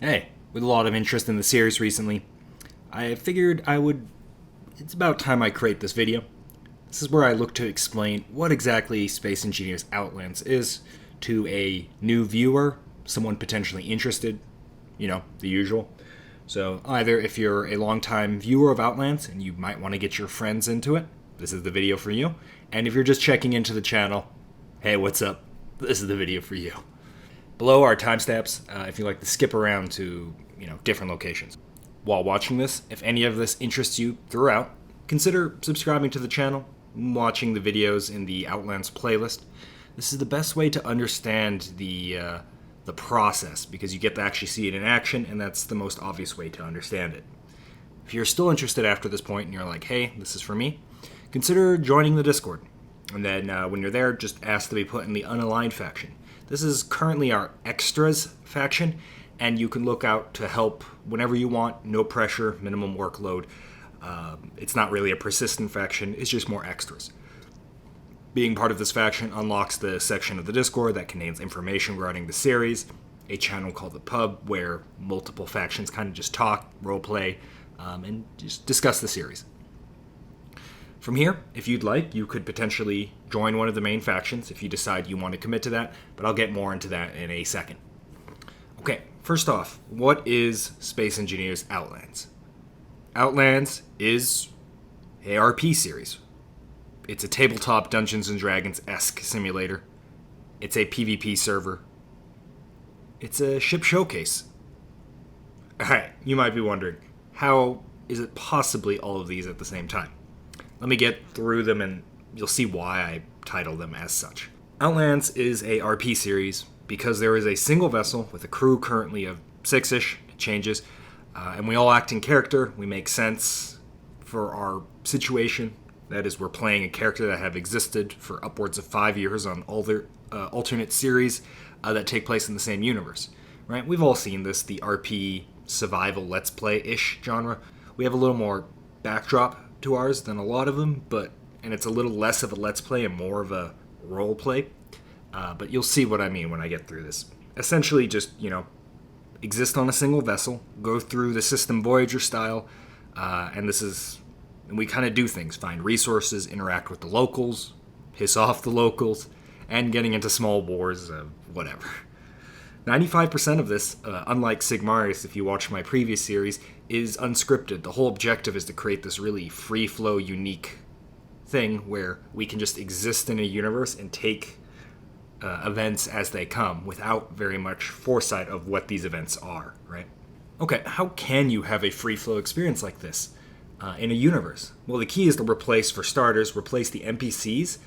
Hey, with a lot of interest in the series recently, I figured it's about time I create this video. This is where I look to explain what exactly Space Engineers Outlands is to a new viewer, someone potentially interested, the usual. So, either if you're a longtime viewer of Outlands and you might want to get your friends into it, this is the video for you. And if you're just checking into the channel, hey, what's up? This is the video for you. Below are timestamps if you like to skip around to different locations. While watching this, if any of this interests you throughout, consider subscribing to the channel, watching the videos in the Outlands playlist. This is the best way to understand the process because you get to actually see it in action, and that's the most obvious way to understand it. If you're still interested after this point and you're like, hey, this is for me, consider joining the Discord. And then when you're there, just ask to be put in the unaligned faction. This is currently our extras faction, and you can look out to help whenever you want, no pressure, minimum workload. It's not really a persistent faction, it's just more extras. Being part of this faction unlocks the section of the Discord that contains information regarding the series, a channel called the Pub, where multiple factions kind of just talk, roleplay, and just discuss the series. From here, if you'd like, you could potentially join one of the main factions if you decide you want to commit to that, but I'll get more into that in a second. Okay, first off, what is Space Engineers Outlands? Outlands is a RP series. It's a tabletop Dungeons & Dragons-esque simulator. It's a PvP server. It's a ship showcase. Alright, you might be wondering, how is it possibly all of these at the same time? Let me get through them and you'll see why I title them as such. Outlands is a RP series because there is a single vessel with a crew currently of 6-ish, it changes, and we all act in character, we make sense for our situation. That is, we're playing a character that have existed for upwards of 5 years on all their alternate series that take place in the same universe. Right? We've all seen this, the RP survival let's play-ish genre. We have a little more backdrop to ours than a lot of them, and it's a little less of a let's play and more of a role play. But you'll see what I mean when I get through this. Essentially, just exist on a single vessel, go through the system Voyager style, and we kind of do things: find resources, interact with the locals, piss off the locals, and getting into small wars, whatever. 95% of this, unlike Sigmarius, if you watch my previous series, is unscripted. The whole objective is to create this really free-flow, unique thing where we can just exist in a universe and take events as they come without very much foresight of what these events are, right? Okay, how can you have a free-flow experience like this in a universe? Well, the key is to replace the NPCs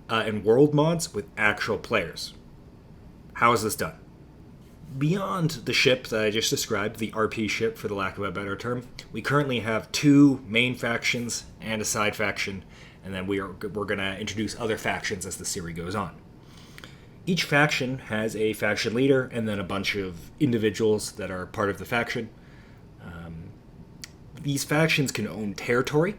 and world mods with actual players. How is this done? Beyond the ship that I just described, the RP ship for the lack of a better term, we currently have 2 main factions and a side faction, and then we're going to introduce other factions as the series goes on. Each faction has a faction leader and then a bunch of individuals that are part of the faction. These factions can own territory.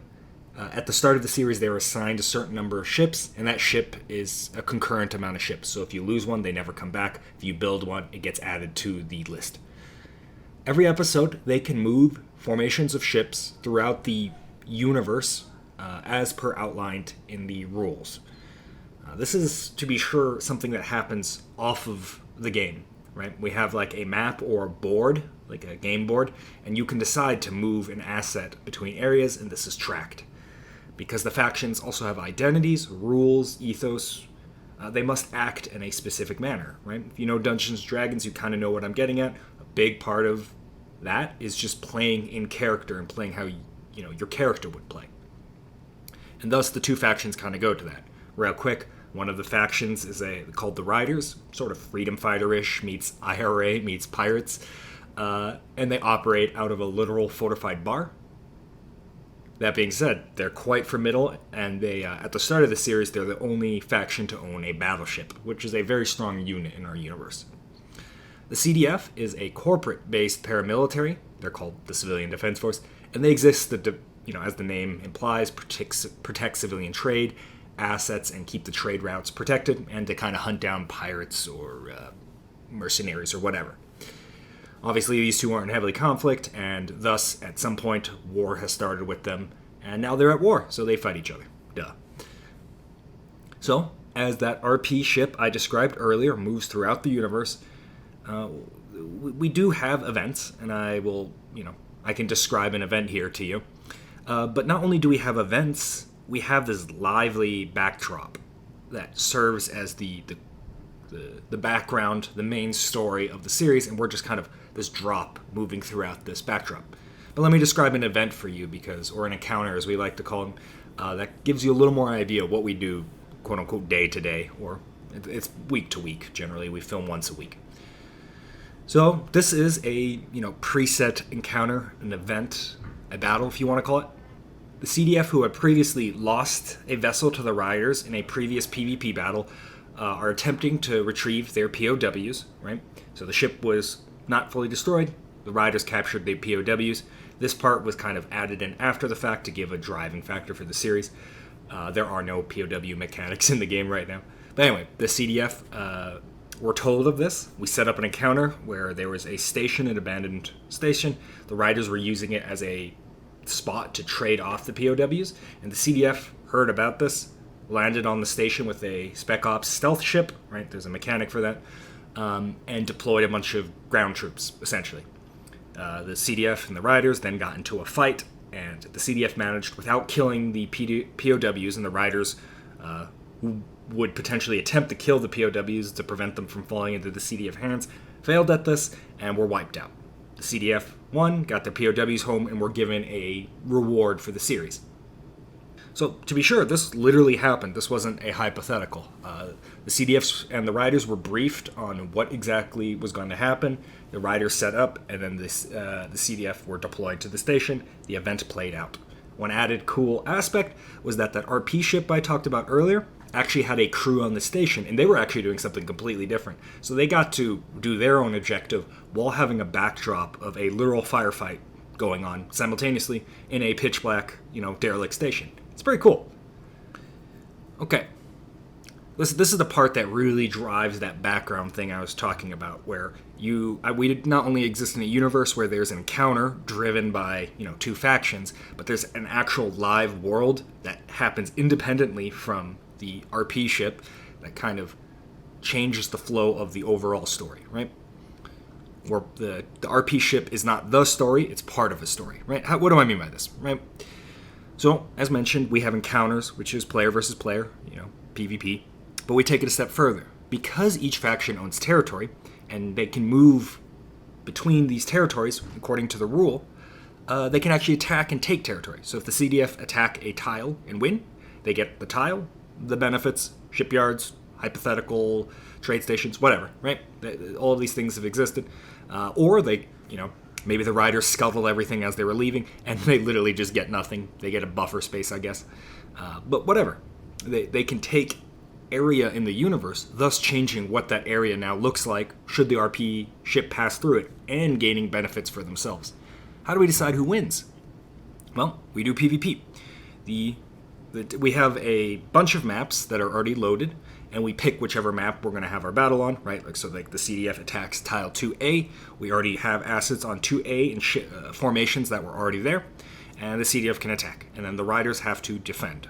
At the start of the series, they were assigned a certain number of ships, and that ship is a concurrent amount of ships. So if you lose one, they never come back. If you build one, it gets added to the list. Every episode, they can move formations of ships throughout the universe as per outlined in the rules. This is, to be sure, something that happens off of the game, right? We have like a map or a board, like a game board, and you can decide to move an asset between areas, and this is tracked. Because the factions also have identities, rules, ethos, they must act in a specific manner, right? If you know Dungeons & Dragons, you kind of know what I'm getting at. A big part of that is just playing in character and playing how your character would play. And thus the 2 factions kind of go to that. Real quick, one of the factions is called the Riders, sort of freedom fighter-ish meets IRA meets pirates, and they operate out of a literal fortified bar. That being said, they're quite formidable, and they, at the start of the series, they're the only faction to own a battleship, which is a very strong unit in our universe. The CDF is a corporate-based paramilitary. They're called the Civilian Defense Force, and they exist to, as the name implies, protect civilian trade, assets, and keep the trade routes protected, and to kind of hunt down pirates or mercenaries or whatever. Obviously, these two are in heavily conflict, and thus, at some point, war has started with them, and now they're at war, so they fight each other. Duh. So, as that RP ship I described earlier moves throughout the universe, we do have events, and I can describe an event here to you. But not only do we have events, we have this lively backdrop that serves as the background, the main story of the series, and we're just kind of this drop moving throughout this backdrop. But let me describe an event for you, or an encounter, as we like to call them, that gives you a little more idea of what we do, quote-unquote, day to day, or it's week to week. Generally, we film once a week. So this is a preset encounter, an event, a battle, if you want to call it. The CDF, who had previously lost a vessel to the Riders in a previous PvP battle, are attempting to retrieve their POWs, right? So the ship was not fully destroyed. The Riders captured the POWs. This part was kind of added in after the fact to give a driving factor for the series. There are no POW mechanics in the game right now. But anyway, the CDF were told of this. We set up an encounter where there was a station, an abandoned station. The Riders were using it as a spot to trade off the POWs, and the CDF heard about this, landed on the station with a Spec Ops stealth ship, right? There's a mechanic for that, and deployed a bunch of ground troops, essentially. The CDF and the Riders then got into a fight, and the CDF managed, without killing the POWs, and the Riders who would potentially attempt to kill the POWs to prevent them from falling into the CDF hands, failed at this, and were wiped out. The CDF won, got their POWs home, and were given a reward for the series. So, to be sure, this literally happened. This wasn't a hypothetical. The CDFs and the Riders were briefed on what exactly was going to happen. The Riders set up, and then the CDF were deployed to the station. The event played out. One added cool aspect was that RP ship I talked about earlier actually had a crew on the station, and they were actually doing something completely different. So they got to do their own objective while having a backdrop of a literal firefight going on simultaneously in a pitch black, derelict station. It's pretty cool. Okay. This is the part that really drives that background thing I was talking about, where we not only exist in a universe where there's an encounter driven by, two factions, but there's an actual live world that happens independently from the RP ship that kind of changes the flow of the overall story, right? Where the RP ship is not the story, it's part of a story, right? What do I mean by this, right? So, as mentioned, we have encounters, which is player versus player, PvP, but we take it a step further. Because each faction owns territory, and they can move between these territories according to the rule, they can actually attack and take territory. So if the CDF attack a tile and win, they get the tile, the benefits, shipyards, hypothetical trade stations, whatever, right? All of these things have existed. Or they, maybe the Riders scuttle everything as they were leaving, and they literally just get nothing. They get a buffer space, I guess. But whatever. They can take area in the universe, thus changing what that area now looks like should the RP ship pass through it, and gaining benefits for themselves. How do we decide who wins? Well, we do PvP. We have a bunch of maps that are already loaded, and we pick whichever map we're going to have our battle on, right? So the CDF attacks tile 2A. We already have assets on 2A and formations that were already there, and the CDF can attack. And then the Riders have to defend,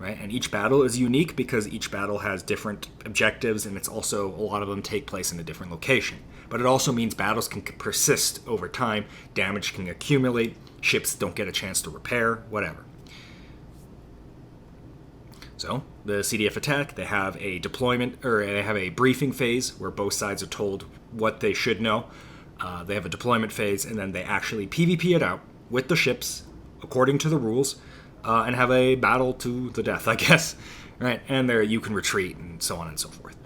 right? And each battle is unique because each battle has different objectives, and it's also, a lot of them take place in a different location. But it also means battles can persist over time, damage can accumulate, ships don't get a chance to repair, whatever. So, the CDF attack, they have a deployment, or they have a briefing phase where both sides are told what they should know. They have a deployment phase, and then they actually PvP it out with the ships, according to the rules, and have a battle to the death, I guess. Right? And there you can retreat, and so on and so forth.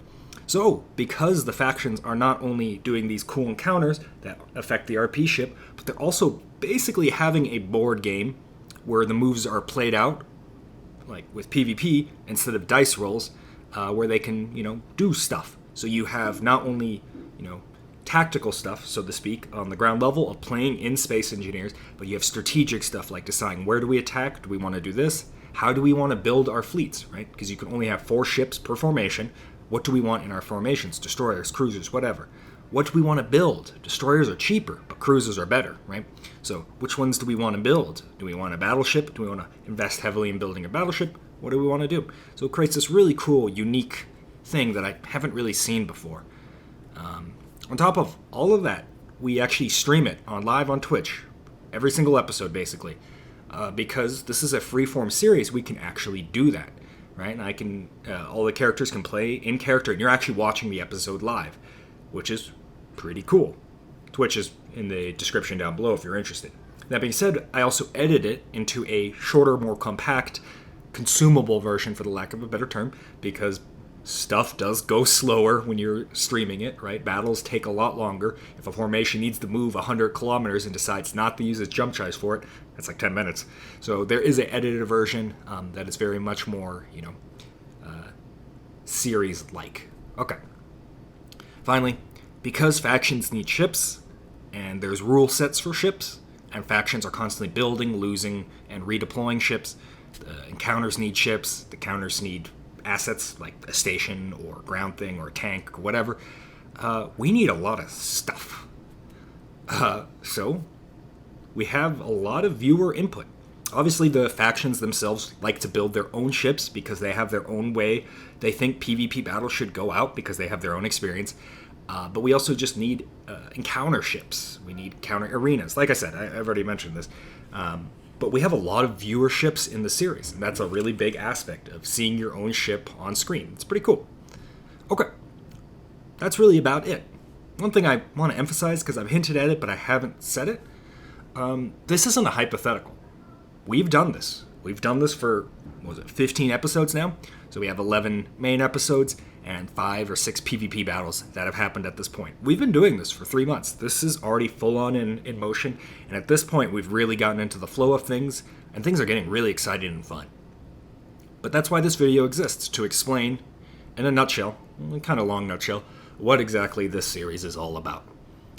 So, because the factions are not only doing these cool encounters that affect the RP ship, but they're also basically having a board game where the moves are played out, like with PvP, instead of dice rolls, where they can, do stuff. So you have not only, tactical stuff, so to speak, on the ground level of playing in Space Engineers, but you have strategic stuff like deciding where do we attack, do we want to do this, how do we want to build our fleets, right? Because you can only have 4 ships per formation. What do we want in our formations? Destroyers, cruisers, whatever. what do we want to build? Destroyers are cheaper, but cruisers are better, right? So which ones do we want to build? Do we want a battleship? Do we want to invest heavily in building a battleship? What do we want to do? So it creates this really cool, unique thing that I haven't really seen before. On top of all of that, we actually stream it live on Twitch, every single episode basically. Because this is a freeform series, we can actually do that, right? And I can, all the characters can play in character, and you're actually watching the episode live, which is pretty cool. Twitch is in the description down below if you're interested. That being said, I also edit it into a shorter, more compact, consumable version, for the lack of a better term, because stuff does go slower when you're streaming it, right? Battles take a lot longer. If a formation needs to move 100 kilometers and decides not to use its jump tries for it, that's like 10 minutes. So there is an edited version that is very much more, series-like. Okay. Finally, because factions need ships, and there's rule sets for ships, and factions are constantly building, losing, and redeploying ships, the encounters need ships, the counters need assets like a station or ground thing or a tank or whatever. We need a lot of stuff. So we have a lot of viewer input. Obviously, the factions themselves like to build their own ships because they have their own way. They think PvP battles should go out because they have their own experience. But we also just need encounter ships. We need counter arenas. Like I said, I've already mentioned this. But we have a lot of viewerships in the series, and that's a really big aspect of seeing your own ship on screen. It's pretty cool. Okay, that's really about it. One thing I want to emphasize, because I've hinted at it, but I haven't said it, this isn't a hypothetical. We've done this. We've done this for, 15 episodes now? So we have 11 main episodes and 5 or 6 PvP battles that have happened at this point. We've been doing this for 3 months. This is already full on in motion, and at this point we've really gotten into the flow of things, and things are getting really exciting and fun. But that's why this video exists, to explain, in a nutshell, a kind of long nutshell, what exactly this series is all about.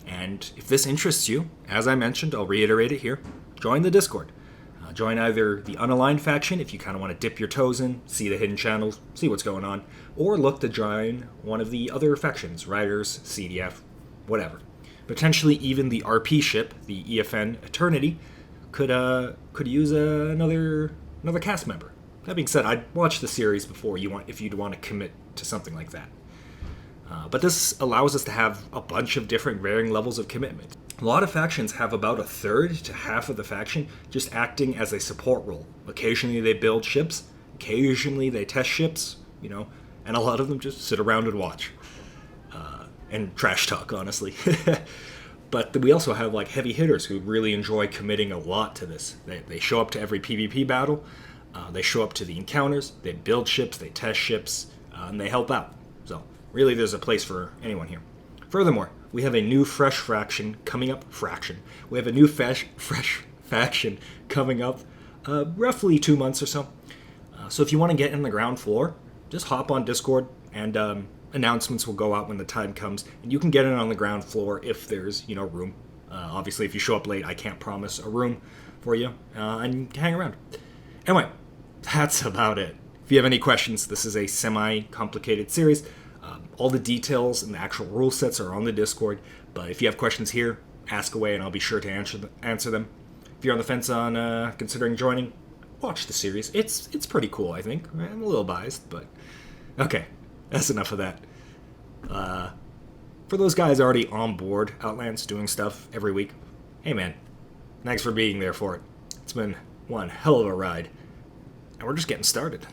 And if this interests you, as I mentioned, I'll reiterate it here, join the Discord. Join either the unaligned faction if you kind of want to dip your toes in, see the hidden channels, see what's going on, or look to join one of the other factions, Riders, CDF, whatever. Potentially even the RP ship, the EFN Eternity, could use another cast member. That being said, I'd watch the series before if you'd want to commit to something like that. But this allows us to have a bunch of different varying levels of commitment. A lot of factions have about a third to half of the faction just acting as a support role. Occasionally they build ships, occasionally they test ships, and a lot of them just sit around and watch. And trash talk, honestly. But we also have heavy hitters who really enjoy committing a lot to this. They show up to every PvP battle, they show up to the encounters, they build ships, they test ships, and they help out. So really there's a place for anyone here. Furthermore, we have a new fresh faction coming up. We have a new fresh faction coming up roughly 2 months or so. So if you want to get in the ground floor, just hop on Discord, and announcements will go out when the time comes. And you can get in on the ground floor if there's room. Obviously, if you show up late, I can't promise a room for you. And hang around. Anyway, that's about it. If you have any questions, this is a semi-complicated series. All the details and the actual rule sets are on the Discord, but if you have questions here, ask away and I'll be sure to answer them. If you're on the fence on considering joining, watch the series. It's pretty cool, I think. I'm a little biased, but okay, that's enough of that. For those guys already on board Outlands doing stuff every week, hey man, thanks for being there for it. It's been one hell of a ride, and we're just getting started.